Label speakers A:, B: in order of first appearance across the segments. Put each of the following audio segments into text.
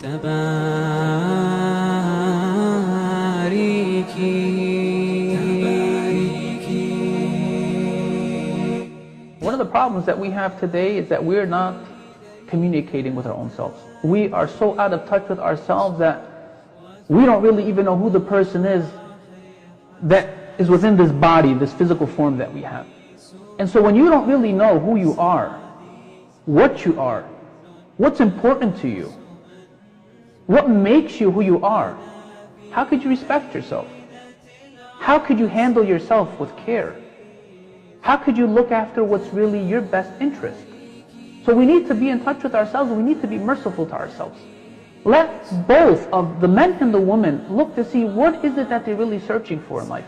A: One of the problems that we have today is that we're not communicating with our own selves. We are so out of touch with ourselves that we don't really even know who the person is that is within this body, this physical form that we have. And so when you don't really know who you are, what you are, what's important to you, what makes you who you are, how could you respect yourself? How could you handle yourself with care? How could you look after what's really your best interest? So we need to be in touch with ourselves, and we need to be merciful to ourselves. Let both of the men and the women look to see what is it that they're really searching for in life.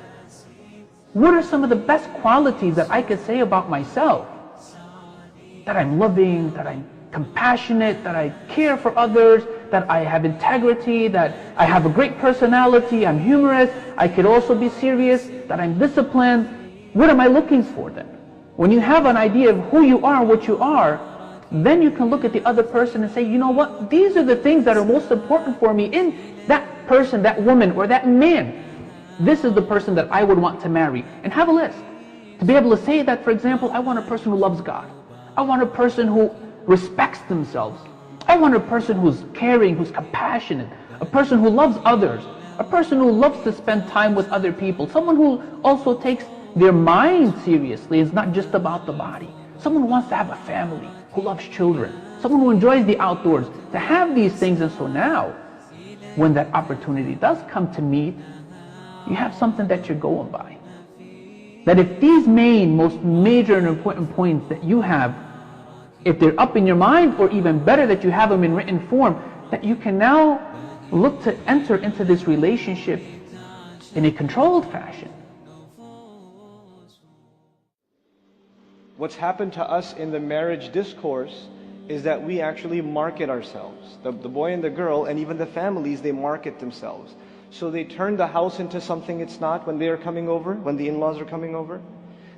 A: What are some of the best qualities that I could say about myself? That I'm loving, that I'm compassionate, that I care for others, that I have integrity, that I have a great personality, I'm humorous, I could also be serious, that I'm disciplined. What am I looking for then? When you have an idea of who you are and what you are, then you can look at the other person and say, you know what, these are the things that are most important for me in that person, that woman, or that man. This is the person that I would want to marry. And have a list. To be able to say that, for example, I want a person who loves God. I want a person who respects themselves. I want a person who's caring, who's compassionate, a person who loves others, a person who loves to spend time with other people, someone who also takes their mind seriously. It's not just about the body. Someone who wants to have a family, who loves children, someone who enjoys the outdoors, to have these things. And so now, when that opportunity does come to meet, you have something that you're going by. That if these most major and important points that you have, if they're up in your mind, or even better that you have them in written form, that you can now look to enter into this relationship in a controlled fashion.
B: What's happened to us in the marriage discourse is that we actually market ourselves. The boy and the girl, and even the families, they market themselves. So they turn the house into something it's not when they are coming over, when the in-laws are coming over.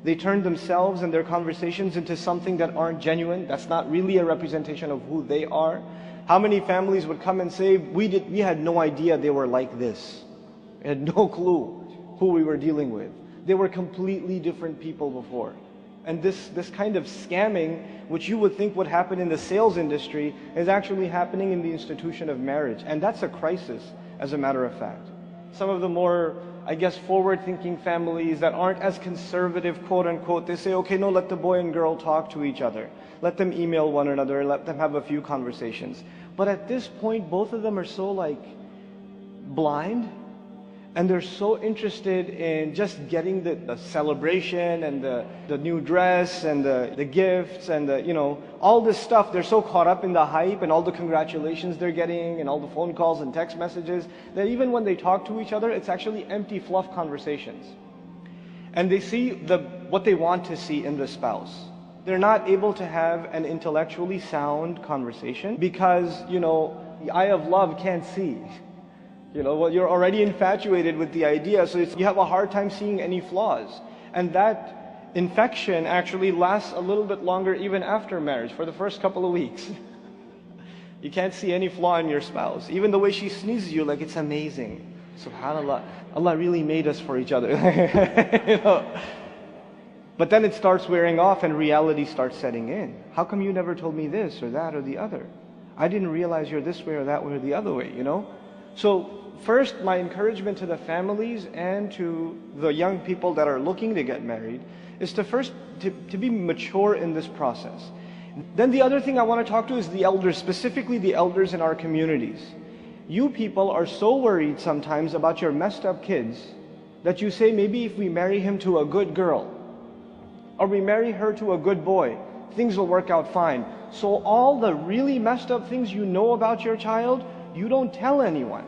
B: They turn themselves and their conversations into something that aren't genuine. That's not really a representation of who they are. How many families would come and say, we had no idea they were like this. We had no clue who we were dealing with. They were completely different people before. And this kind of scamming, which you would think would happen in the sales industry, is actually happening in the institution of marriage. And that's a crisis, as a matter of fact. Some of the more, I guess, forward-thinking families that aren't as conservative, quote-unquote, they say, okay, no, let the boy and girl talk to each other. Let them email one another, let them have a few conversations. But at this point, both of them are so, blind, and they're so interested in just getting the celebration and the new dress and the gifts and all this stuff. They're so caught up in the hype and all the congratulations they're getting and all the phone calls and text messages that even when they talk to each other, it's actually empty fluff conversations. And they see what they want to see in the spouse. They're not able to have an intellectually sound conversation because, the eye of love can't see. You're already infatuated with the idea, so you have a hard time seeing any flaws. And that infection actually lasts a little bit longer even after marriage, for the first couple of weeks. You can't see any flaw in your spouse. Even the way she sneezes you, it's amazing. SubhanAllah, Allah really made us for each other. But then it starts wearing off and reality starts setting in. How come you never told me this or that or the other? I didn't realize you're this way or that way or the other way, So first, my encouragement to the families and to the young people that are looking to get married is to be mature in this process. Then the other thing I want to talk to is the elders, specifically the elders in our communities. You people are so worried sometimes about your messed up kids that you say maybe if we marry him to a good girl or we marry her to a good boy, things will work out fine. So all the really messed up things you know about your child, you don't tell anyone.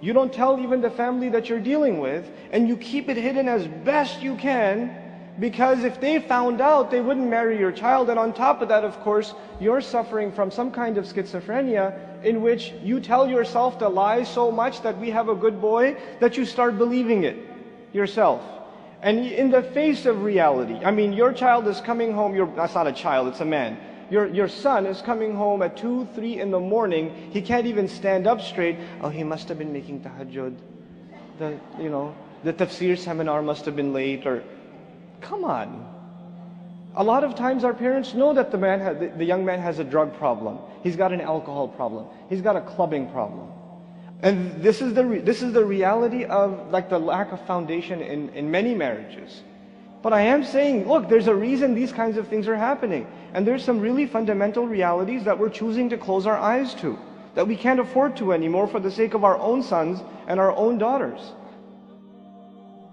B: You don't tell even the family that you're dealing with, and you keep it hidden as best you can, because if they found out, they wouldn't marry your child. And on top of that, of course, you're suffering from some kind of schizophrenia in which you tell yourself the lie so much that we have a good boy that you start believing it yourself. And in the face of reality, your child is coming home, that's not a child, it's a man. your son is coming home at 2, 3 in the morning. He can't even stand up straight. Oh, he must have been making tahajjud. The tafsir seminar must have been late. Or, come on. A lot of times our parents know that the young man has a drug problem. He's got an alcohol problem. He's got a clubbing problem. And this is the reality of like the lack of foundation in many marriages. But I am saying, look, there's a reason these kinds of things are happening. And there's some really fundamental realities that we're choosing to close our eyes to, that we can't afford to anymore for the sake of our own sons and our own daughters.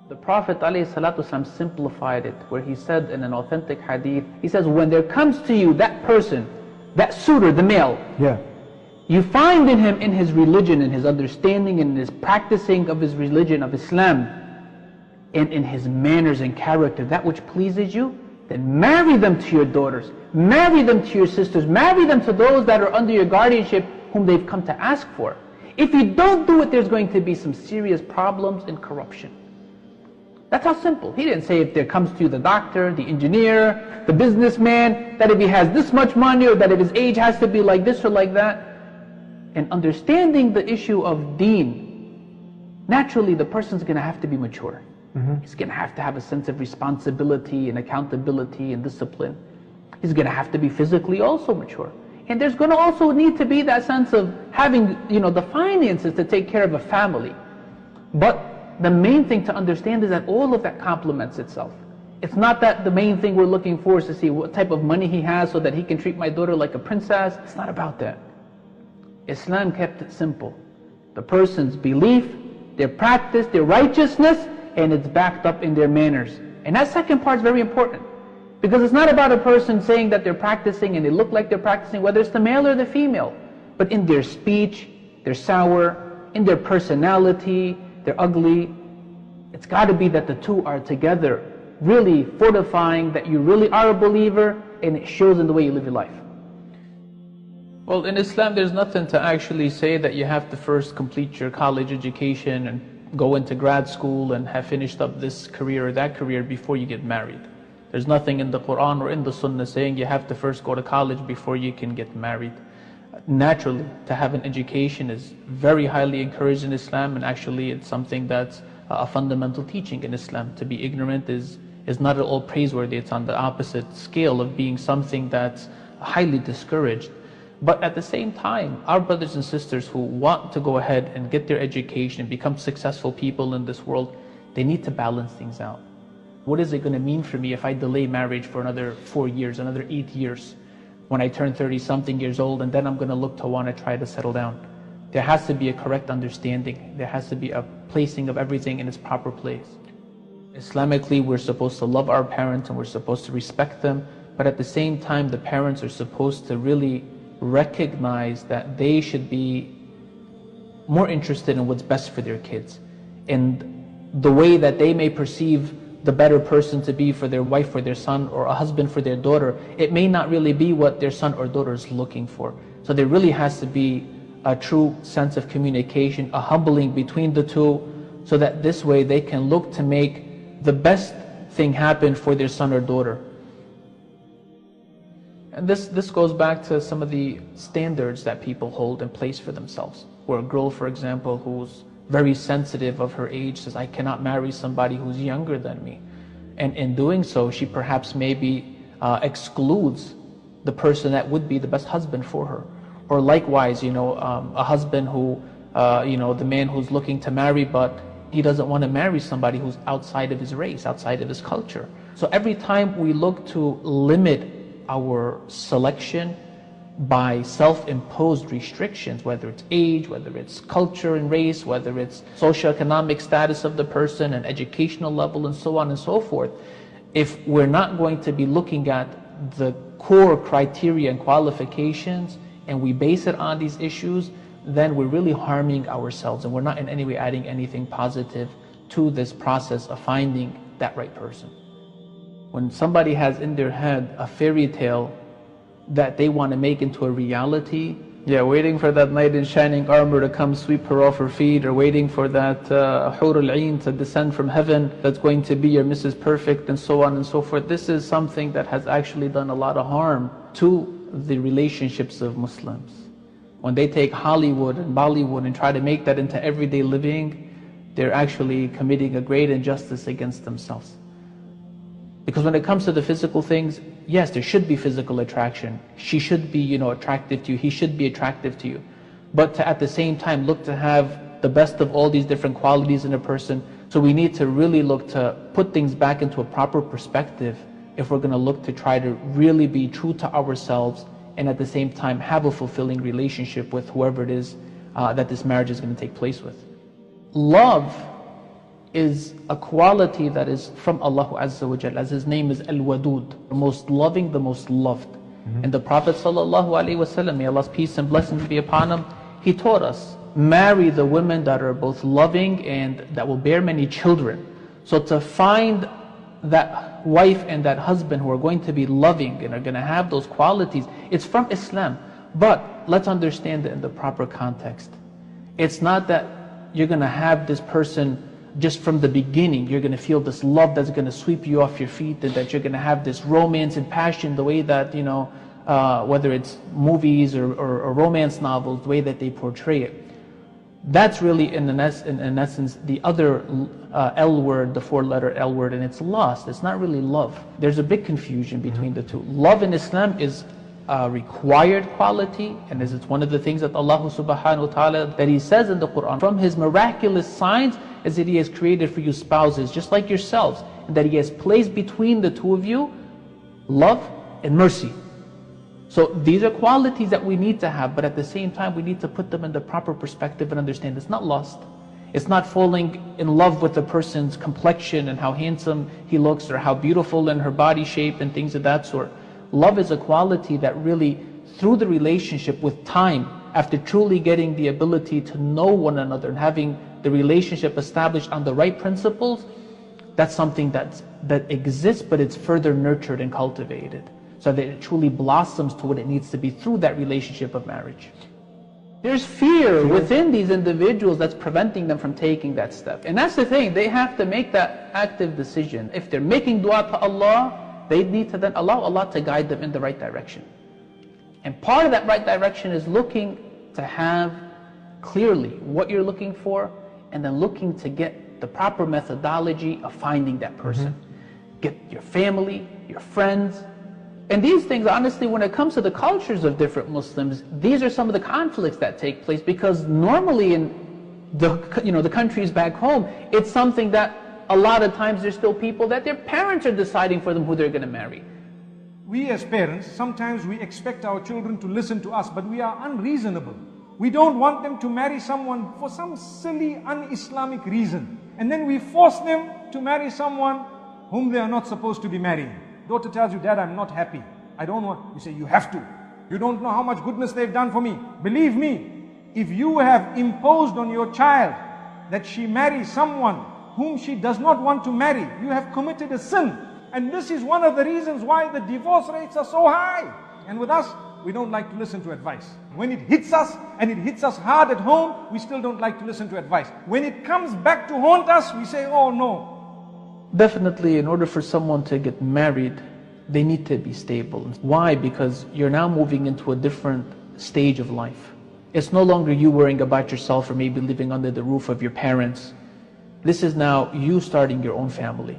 A: The Prophet ﷺ simplified it, where he said in an authentic hadith, he says, when there comes to you that person, that suitor, the male, you find in him, in his religion, in his understanding, in his practicing of his religion, of Islam, and in his manners and character, that which pleases you, then marry them to your daughters, marry them to your sisters, marry them to those that are under your guardianship, whom they've come to ask for. If you don't do it, there's going to be some serious problems and corruption. That's how simple. He didn't say if there comes to you the doctor, the engineer, the businessman, that if he has this much money, or that if his age has to be like this or like that. And understanding the issue of deen, naturally the person's going to have to be mature. He's going to have a sense of responsibility and accountability and discipline. He's going to have to be physically also mature. And there's going to also need to be that sense of having, the finances to take care of a family. But the main thing to understand is that all of that complements itself. It's not that the main thing we're looking for is to see what type of money he has so that he can treat my daughter like a princess. It's not about that. Islam kept it simple. The person's belief, their practice, their righteousness, and it's backed up in their manners. And that second part is very important. Because it's not about a person saying that they're practicing and they look like they're practicing, whether it's the male or the female. But in their speech, they're sour, in their personality, they're ugly. It's got to be that the two are together, really fortifying that you really are a believer, and it shows in the way you live your life. Well, in Islam, there's nothing to actually say that you have to first complete your college education and go into grad school and have finished up this career or that career before you get married. There's nothing in the Quran or in the Sunnah saying you have to first go to college before you can get married. Naturally, to have an education is very highly encouraged in Islam, and actually it's something that's a fundamental teaching in Islam. To be ignorant is not at all praiseworthy. It's on the opposite scale of being something that's highly discouraged. But at the same time, our brothers and sisters who want to go ahead and get their education and become successful people in this world, they need to balance things out. What is it going to mean for me if I delay marriage for another 4 years, another 8 years, when I turn 30-something years old, and then I'm going to look to want to try to settle down? There has to be a correct understanding. There has to be a placing of everything in its proper place. Islamically, we're supposed to love our parents and we're supposed to respect them, but at the same time, the parents are supposed to really recognize that they should be more interested in what's best for their kids, and the way that they may perceive the better person to be for their wife or their son, or a husband for their daughter, it may not really be what their son or daughter is looking for. So there really has to be a true sense of communication, a humbling between the two, so that this way they can look to make the best thing happen for their son or daughter. And this goes back to some of the standards that people hold in place for themselves. Where a girl, for example, who's very sensitive of her age says, I cannot marry somebody who's younger than me. And in doing so, she perhaps maybe excludes the person that would be the best husband for her. Or likewise, a husband who, the man who's looking to marry, but he doesn't want to marry somebody who's outside of his race, outside of his culture. So every time we look to limit our selection by self-imposed restrictions, whether it's age, whether it's culture and race, whether it's socioeconomic status of the person and educational level and so on and so forth, if we're not going to be looking at the core criteria and qualifications and we base it on these issues, then we're really harming ourselves and we're not in any way adding anything positive to this process of finding that right person. When somebody has in their head a fairy tale that they want to make into a reality, waiting for that knight in shining armor to come sweep her off her feet, or waiting for that Hur al-Ain to descend from heaven that's going to be your Mrs. Perfect, and so on and so forth. This is something that has actually done a lot of harm to the relationships of Muslims. When they take Hollywood and Bollywood and try to make that into everyday living, they're actually committing a great injustice against themselves. Because when it comes to the physical things, yes, there should be physical attraction. She should be, attractive to you. He should be attractive to you. But to, at the same time, look to have the best of all these different qualities in a person. So we need to really look to put things back into a proper perspective if we're going to look to try to really be true to ourselves and at the same time have a fulfilling relationship with whoever it is that this marriage is going to take place with. Love is a quality that is from Allah Azza wa Jal, as His name is Al-Wadud, the most loving, the most loved. And the Prophet Sallallahu Alaihi Wasallam, may Allah's peace and blessings be upon him, he taught us, marry the women that are both loving and that will bear many children. So to find that wife and that husband who are going to be loving and are going to have those qualities, it's from Islam. But let's understand it in the proper context. It's not that you're going to have this person just from the beginning, you're going to feel this love that's going to sweep you off your feet, and that you're going to have this romance and passion the way that, whether it's movies or romance novels, the way that they portray it. That's really, in essence, the other L word, the four-letter L word, and it's lost. It's not really love. There's a big confusion between the two. Love in Islam is a required quality, and it's one of the things that Allah subhanahu wa ta'ala, that He says in the Quran, from His miraculous signs is that He has created for you spouses just like yourselves, and that He has placed between the two of you love and mercy. So these are qualities that we need to have, but at the same time we need to put them in the proper perspective and understand it's not lust. It's not falling in love with the person's complexion and how handsome he looks or how beautiful in her body shape and things of that sort. Love is a quality that really, through the relationship with time, after truly getting the ability to know one another and having the relationship established on the right principles, that's something that exists, but it's further nurtured and cultivated, so that it truly blossoms to what it needs to be through that relationship of marriage. There's fear within these individuals that's preventing them from taking that step. And that's the thing, they have to make that active decision. If they're making dua to Allah, they need to then allow Allah to guide them in the right direction. And part of that right direction is looking to have clearly what you're looking for, and then looking to get the proper methodology of finding that person. Get your family, your friends. And these things, honestly, when it comes to the cultures of different Muslims, these are some of the conflicts that take place, because normally in the countries back home, it's something that a lot of times there's still people that their parents are deciding for them who they're going to marry.
C: We as parents, sometimes we expect our children to listen to us, but we are unreasonable. We don't want them to marry someone for some silly, un-Islamic reason. And then we force them to marry someone whom they are not supposed to be marrying. Daughter tells you, Dad, I'm not happy. I don't want. You say, you have to. You don't know how much goodness they've done for me. Believe me, if you have imposed on your child that she marry someone whom she does not want to marry, you have committed a sin. And this is one of the reasons why the divorce rates are so high. And with us, we don't like to listen to advice. When it hits us, and it hits us hard at home, we still don't like to listen to advice. When it comes back to haunt us, we say, oh no.
A: Definitely, in order for someone to get married, they need to be stable. Why? Because you're now moving into a different stage of life. It's no longer you worrying about yourself or maybe living under the roof of your parents. This is now you starting your own family.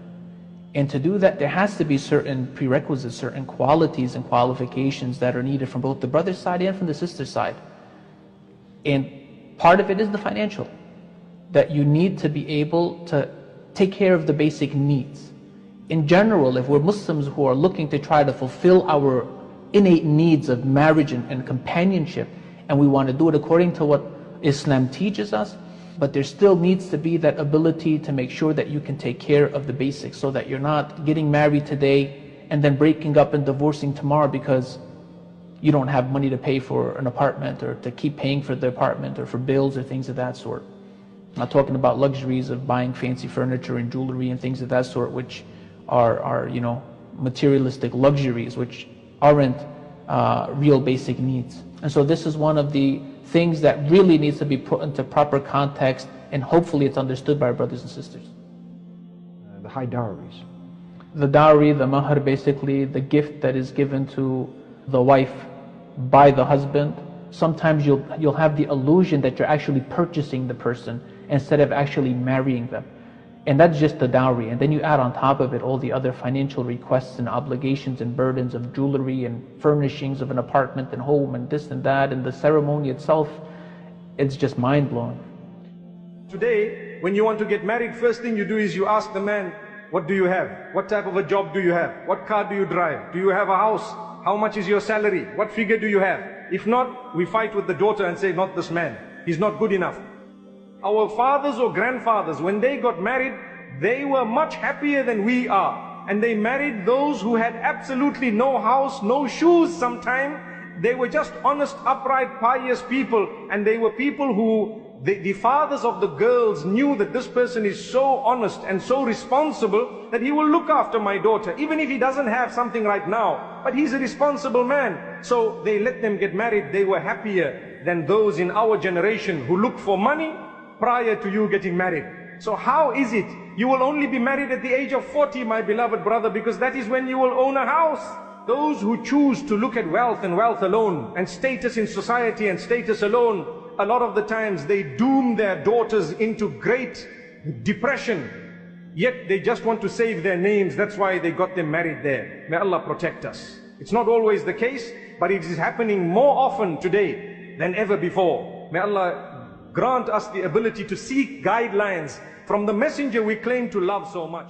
A: And to do that, there has to be certain prerequisites, certain qualities and qualifications that are needed from both the brother's side and from the sister's side. And part of it is the financial. That you need to be able to take care of the basic needs. In general, if we're Muslims who are looking to try to fulfill our innate needs of marriage and companionship, and we want to do it according to what Islam teaches us, but there still needs to be that ability to make sure that you can take care of the basics, so that you're not getting married today and then breaking up and divorcing tomorrow because you don't have money to pay for an apartment, or to keep paying for the apartment, or for bills or things of that sort. I'm not talking about luxuries of buying fancy furniture and jewelry and things of that sort, which are materialistic luxuries, which aren't real basic needs. And so this is one of the things that really needs to be put into proper context, and hopefully it's understood by our brothers and sisters.
D: The high dowries.
A: The dowry, the mahar, basically the gift that is given to the wife by the husband. Sometimes you'll have the illusion that you're actually purchasing the person instead of actually marrying them. And that's just the dowry. And then you add on top of it all the other financial requests and obligations and burdens of jewelry and furnishings of an apartment and home and this and that, and the ceremony itself. It's just mind-blowing.
C: Today, when you want to get married, first thing you do is you ask the man, what do you have? What type of a job do you have? What car do you drive? Do you have a house? How much is your salary? What figure do you have? If not, we fight with the daughter and say, not this man. He's not good enough. Our fathers or grandfathers, when they got married, they were much happier than we are. And they married those who had absolutely no house, no shoes sometime. They were just honest, upright, pious people. And they were people who, the fathers of the girls knew that this person is so honest and so responsible that he will look after my daughter, even if he doesn't have something right now. But he's a responsible man. So they let them get married. They were happier than those in our generation who look for money prior to you getting married. So how is it? You will only be married at the age of 40, my beloved brother, because that is when you will own a house. Those who choose to look at wealth and wealth alone, and status in society and status alone, a lot of the times they doom their daughters into great depression. Yet they just want to save their names. That's why they got them married there. May Allah protect us. It's not always the case, but it is happening more often today than ever before. May Allah grant us the ability to seek guidelines from the messenger we claim to love so much.